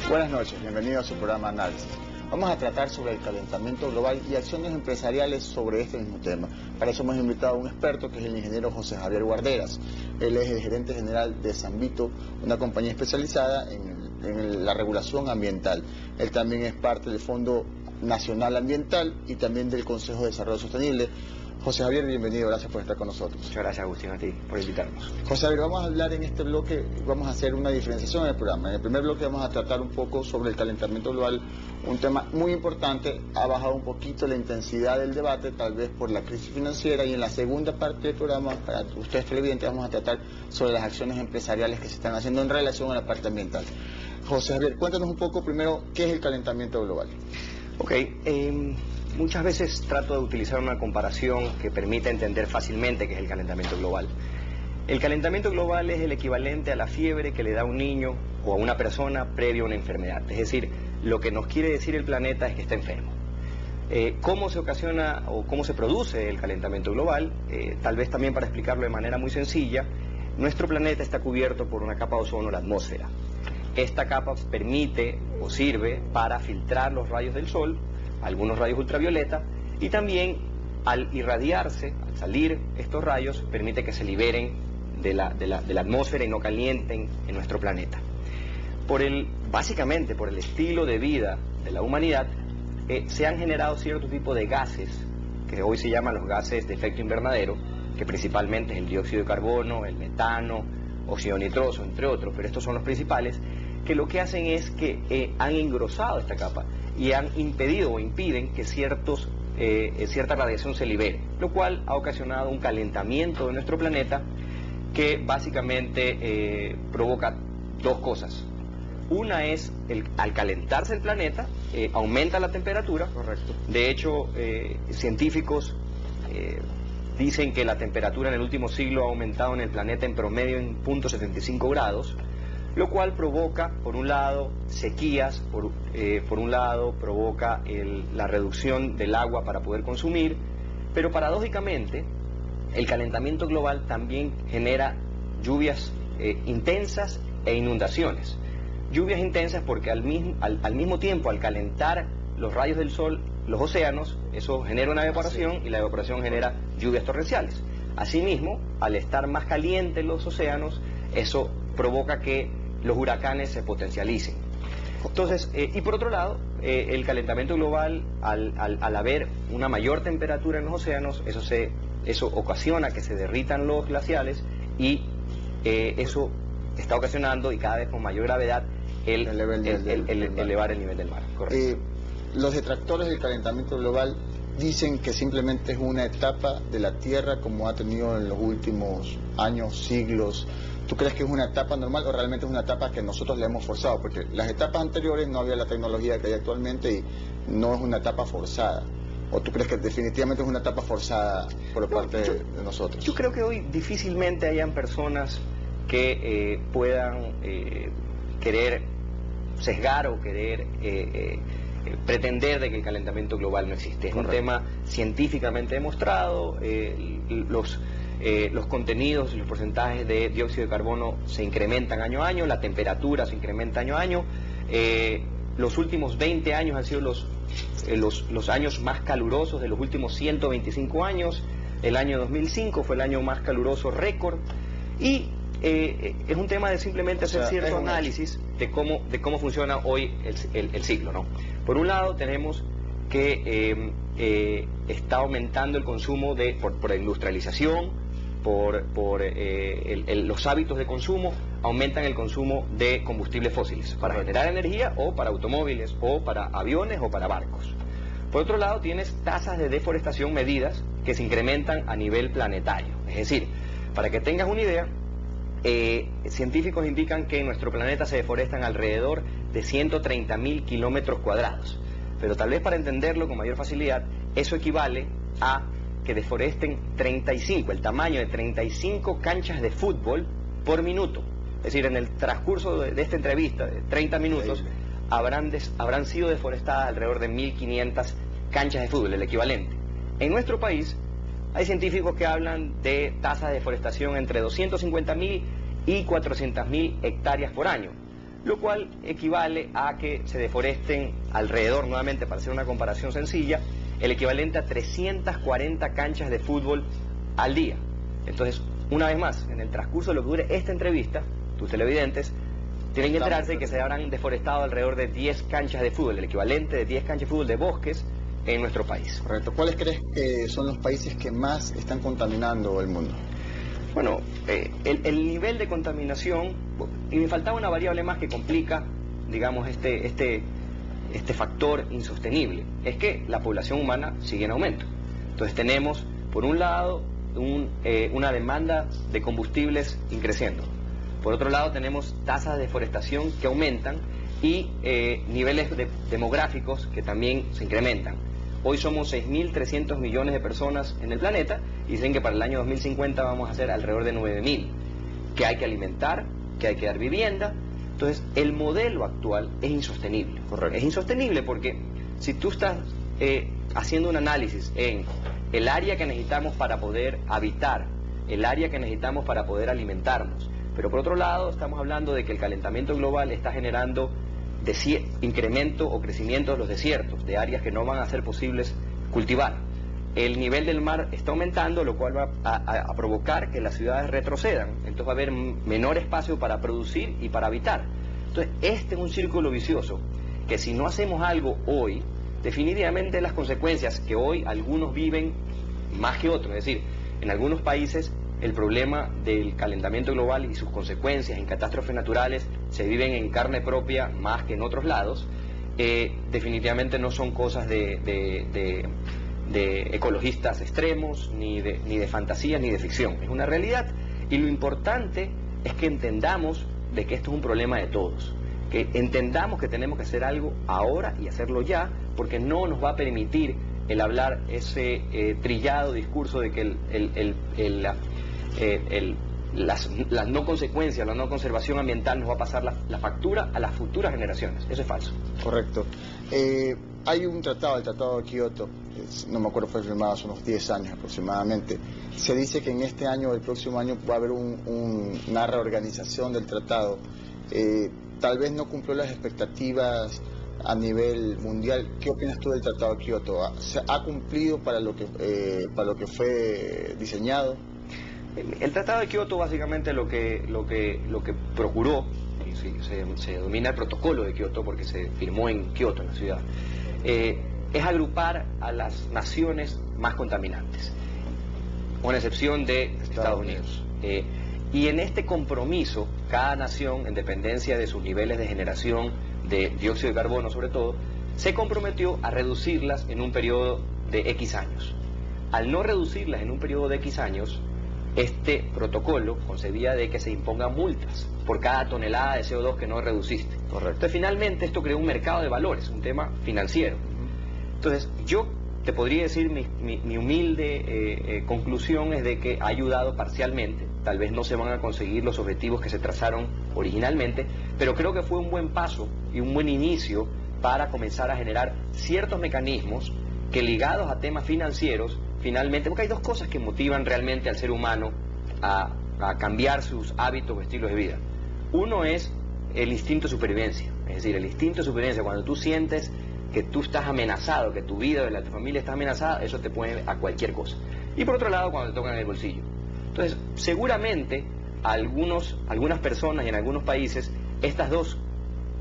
Buenas noches, bienvenidos a su programa Análisis. Vamos a tratar sobre el calentamiento global y acciones empresariales sobre este mismo tema. Para eso hemos invitado a un experto que es el ingeniero José Javier Guarderas. Él es el gerente general de Sambito, una compañía especializada en la regulación ambiental. Él también es parte del Fondo Nacional Ambiental y también del Consejo de Desarrollo Sostenible. José Javier, bienvenido, gracias por estar con nosotros. Muchas gracias, Agustín, a ti por invitarnos. José Javier, vamos a hablar en este bloque, vamos a hacer una diferenciación en el programa. En el primer bloque vamos a tratar un poco sobre el calentamiento global, un tema muy importante. Ha bajado un poquito la intensidad del debate, tal vez por la crisis financiera, y en la segunda parte del programa, para ustedes televidentes, vamos a tratar sobre las acciones empresariales que se están haciendo en relación a la parte ambiental. José Javier, cuéntanos un poco primero qué es el calentamiento global. Ok, muchas veces trato de utilizar una comparación que permita entender fácilmente qué es el calentamiento global. El calentamiento global es el equivalente a la fiebre que le da a un niño o a una persona previo a una enfermedad. Es decir, lo que nos quiere decir el planeta es que está enfermo. ¿Cómo se ocasiona o cómo se produce el calentamiento global? Tal vez también para explicarlo de manera muy sencilla, nuestro planeta está cubierto por una capa de ozono, la atmósfera. Esta capa permite o sirve para filtrar los rayos del sol, algunos rayos ultravioleta, y también al irradiarse, al salir estos rayos, permite que se liberen de la atmósfera y no calienten en nuestro planeta. Básicamente por el estilo de vida de la humanidad, se han generado cierto tipo de gases, que hoy se llaman los gases de efecto invernadero, que principalmente es el dióxido de carbono, el metano, óxido nitroso, entre otros, pero estos son los principales, que lo que hacen es que han engrosado esta capa y han impedido o impiden que cierta radiación se libere, lo cual ha ocasionado un calentamiento de nuestro planeta que básicamente provoca dos cosas. Una es, al calentarse el planeta, aumenta la temperatura. Correcto. De hecho, científicos dicen que la temperatura en el último siglo ha aumentado en el planeta en promedio en 0.75 grados, lo cual provoca, por un lado, sequías, por un lado provoca la reducción del agua para poder consumir, pero paradójicamente el calentamiento global también genera lluvias intensas e inundaciones. Lluvias intensas porque al mismo tiempo, al calentar los rayos del sol, los océanos, eso genera una evaporación y la evaporación genera lluvias torrenciales. Asimismo, al estar más calientes los océanos, eso provoca que los huracanes se potencialicen. Entonces, y por otro lado, el calentamiento global, al haber una mayor temperatura en los océanos, eso ocasiona que se derritan los glaciales y eso está ocasionando, y cada vez con mayor gravedad, elevar el nivel del mar. Correcto. Los detractores del calentamiento global dicen que simplemente es una etapa de la Tierra como ha tenido en los últimos años, siglos. ¿Tú crees que es una etapa normal o realmente es una etapa que nosotros le hemos forzado? Porque las etapas anteriores no había la tecnología que hay actualmente y no es una etapa forzada. ¿O tú crees que definitivamente es una etapa forzada por parte de nosotros? Yo creo que hoy difícilmente hayan personas que puedan querer sesgar o querer pretender de que el calentamiento global no existe. Es un tema científicamente demostrado. Los contenidos y los porcentajes de dióxido de carbono se incrementan año a año, la temperatura se incrementa año a año. Los últimos 20 años han sido los años más calurosos de los últimos 125 años. El año 2005 fue el año más caluroso récord. Y es un tema de simplemente hacer cierto análisis de cómo funciona hoy el ciclo, ¿no? Por un lado tenemos que está aumentando el consumo por la industrialización, por los hábitos de consumo, aumentan el consumo de combustibles fósiles para generar energía o para automóviles o para aviones o para barcos. Por otro lado tienes tasas de deforestación medidas que se incrementan a nivel planetario. Es decir, para que tengas una idea, científicos indican que en nuestro planeta se deforestan alrededor de 130.000 kilómetros cuadrados. Pero tal vez para entenderlo con mayor facilidad, eso equivale a que deforesten el tamaño de 35 canchas de fútbol por minuto. Es decir, en el transcurso de esta entrevista de 30 minutos, habrán sido deforestadas alrededor de 1.500 canchas de fútbol, el equivalente. En nuestro país Hay científicos que hablan de tasas de deforestación entre 250.000 y 400.000 hectáreas por año, lo cual equivale a que se deforesten alrededor, nuevamente para hacer una comparación sencilla, el equivalente a 340 canchas de fútbol al día. Entonces, una vez más, en el transcurso de lo que dure esta entrevista, tus televidentes tienen que enterarse de que se habrán deforestado alrededor de 10 canchas de fútbol, el equivalente de 10 canchas de fútbol de bosques en nuestro país. Correcto. ¿Cuáles crees que son los países que más están contaminando el mundo? Bueno, el nivel de contaminación, y me faltaba una variable más que complica, digamos, este factor insostenible, es que la población humana sigue en aumento. Entonces tenemos, por un lado, una demanda de combustibles increciendo. Por otro lado, tenemos tasas de deforestación que aumentan y niveles demográficos que también se incrementan. Hoy somos 6.300 millones de personas en el planeta y dicen que para el año 2050 vamos a ser alrededor de 9.000, que hay que alimentar, que hay que dar vivienda. Entonces, el modelo actual es insostenible. Correcto. Es insostenible porque si tú estás haciendo un análisis en el área que necesitamos para poder habitar, el área que necesitamos para poder alimentarnos, pero por otro lado estamos hablando de que el calentamiento global está generando incremento o crecimiento de los desiertos, de áreas que no van a ser posibles cultivar. El nivel del mar está aumentando, lo cual va a provocar que las ciudades retrocedan. Entonces va a haber menor espacio para producir y para habitar. Entonces este es un círculo vicioso que si no hacemos algo hoy, definitivamente las consecuencias que hoy algunos viven más que otros, es decir, en algunos países el problema del calentamiento global y sus consecuencias en catástrofes naturales se viven en carne propia más que en otros lados. Definitivamente no son cosas de ecologistas extremos, ni de fantasía, ni de ficción. Es una realidad y lo importante es que entendamos de que esto es un problema de todos, que entendamos que tenemos que hacer algo ahora y hacerlo ya, porque no nos va a permitir el hablar ese trillado discurso de que las no consecuencias, la no conservación ambiental nos va a pasar la factura a las futuras generaciones. Eso es falso. Correcto. Hay un tratado, el Tratado de Kioto, no me acuerdo, fue firmado hace unos 10 años aproximadamente. Se dice que en este año o el próximo año va a haber una reorganización del tratado. Tal vez no cumplió las expectativas a nivel mundial. ¿Qué opinas tú del Tratado de Kioto? ¿Ha cumplido para lo que fue diseñado? El Tratado de Kioto básicamente lo que procuró, se denomina el Protocolo de Kioto porque se firmó en Kioto, en la ciudad, es agrupar a las naciones más contaminantes, con excepción de Estados Unidos. Y en este compromiso, cada nación, en dependencia de sus niveles de generación de dióxido de carbono sobre todo, se comprometió a reducirlas en un periodo de X años. Al no reducirlas en un periodo de X años, este protocolo concebía de que se impongan multas por cada tonelada de CO2 que no reduciste. Correcto. Entonces, finalmente, esto creó un mercado de valores, un tema financiero. Entonces, yo te podría decir, mi humilde conclusión es de que ha ayudado parcialmente. Tal vez no se van a conseguir los objetivos que se trazaron originalmente, pero creo que fue un buen paso y un buen inicio para comenzar a generar ciertos mecanismos que, ligados a temas financieros, finalmente, porque hay dos cosas que motivan realmente al ser humano a cambiar sus hábitos o estilos de vida. Uno es el instinto de supervivencia, es decir, el instinto de supervivencia, cuando tú sientes que tú estás amenazado, que tu vida o la de tu familia está amenazada, eso te puede a cualquier cosa. Y por otro lado, cuando te tocan en el bolsillo. Entonces, seguramente algunas personas y en algunos países, estas dos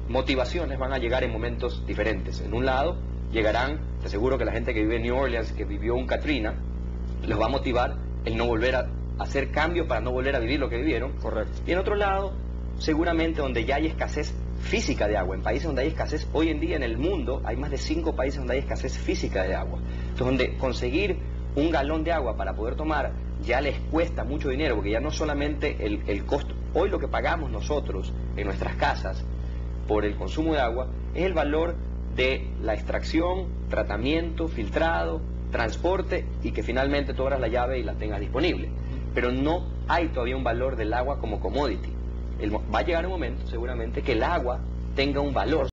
motivaciones van a llegar en momentos diferentes. En un lado, llegarán, te aseguro que la gente que vive en New Orleans, que vivió un Katrina, los va a motivar el no volver a hacer cambios para no volver a vivir lo que vivieron. Correcto. Y en otro lado, seguramente donde ya hay escasez física de agua, en países donde hay escasez, hoy en día en el mundo hay más de 5 países donde hay escasez física de agua. Entonces, donde conseguir un galón de agua para poder tomar ya les cuesta mucho dinero, porque ya no solamente el costo, hoy lo que pagamos nosotros en nuestras casas por el consumo de agua es el valor de la extracción, tratamiento, filtrado, transporte y que finalmente tú abras la llave y la tengas disponible. Pero no hay todavía un valor del agua como commodity. Va a llegar un momento seguramente que el agua tenga un valor